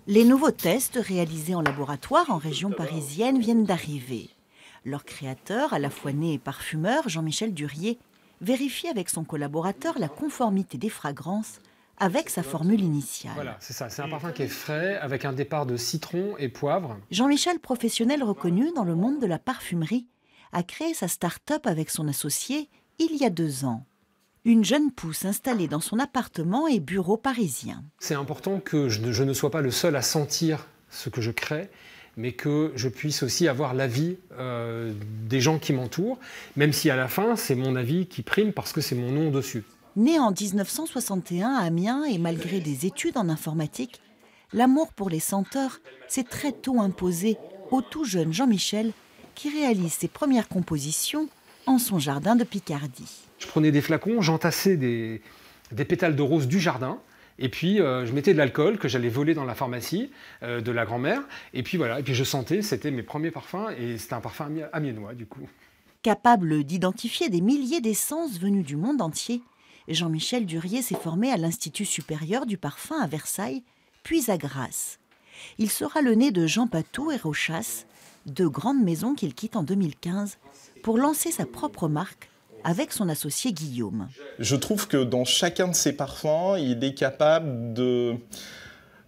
Les nouveaux tests réalisés en laboratoire en région parisienne viennent d'arriver. Leur créateur, à la fois né et parfumeur, Jean-Michel Durier, vérifie avec son collaborateur la conformité des fragrances avec sa formule initiale. Voilà, c'est ça. C'est un parfum qui est frais, avec un départ de citron et poivre. Jean-Michel, professionnel reconnu dans le monde de la parfumerie, a créé sa start-up avec son associé il y a 2 ans. Une jeune pousse installée dans son appartement et bureau parisien. C'est important que je ne sois pas le seul à sentir ce que je crée, mais que je puisse aussi avoir l'avis des gens qui m'entourent, même si à la fin, c'est mon avis qui prime parce que c'est mon nom dessus. Né en 1961 à Amiens et malgré des études en informatique, l'amour pour les senteurs s'est très tôt imposé au tout jeune Jean-Michel qui réalise ses premières compositions en son jardin de Picardie. Je prenais des flacons, j'entassais des pétales de rose du jardin, et puis je mettais de l'alcool que j'allais voler dans la pharmacie de la grand-mère, et puis voilà, et puis je sentais, c'était mes premiers parfums, et c'était un parfum amiénois du coup. Capable d'identifier des milliers d'essences venues du monde entier, Jean-Michel Durier s'est formé à l'Institut supérieur du parfum à Versailles, puis à Grasse. Il sera le nez de Jean Patou et Rochas, 2 grandes maisons qu'il quitte en 2015 pour lancer sa propre marque avec son associé Guillaume. Je trouve que dans chacun de ses parfums, il est capable de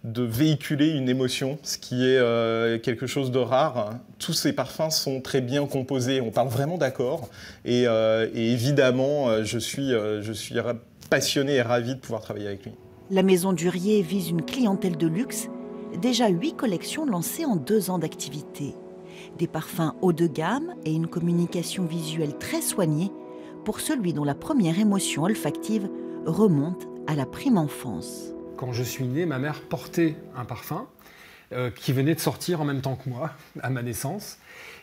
véhiculer une émotion, ce qui est quelque chose de rare. Tous ses parfums sont très bien composés, on parle vraiment d'accord. Et évidemment, je suis passionné et ravi de pouvoir travailler avec lui. La maison Durier vise une clientèle de luxe, déjà 8 collections lancées en 2 ans d'activité. Des parfums haut de gamme et une communication visuelle très soignée pour celui dont la première émotion olfactive remonte à la prime enfance. Quand je suis né, ma mère portait un parfum qui venait de sortir en même temps que moi, à ma naissance,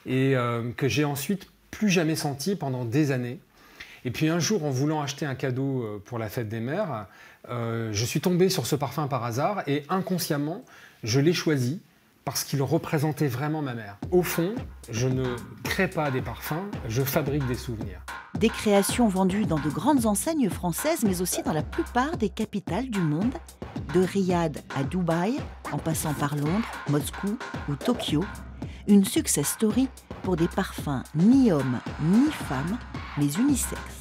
et que j'ai ensuite plus jamais senti pendant des années. Et puis un jour, en voulant acheter un cadeau pour la fête des mères, je suis tombé sur ce parfum par hasard, et inconsciemment, je l'ai choisi parce qu'il représentait vraiment ma mère. Au fond, je ne crée pas des parfums, je fabrique des souvenirs. Des créations vendues dans de grandes enseignes françaises, mais aussi dans la plupart des capitales du monde, de Riyad à Dubaï, en passant par Londres, Moscou ou Tokyo. Une success story pour des parfums ni hommes ni femmes, mais unisexes.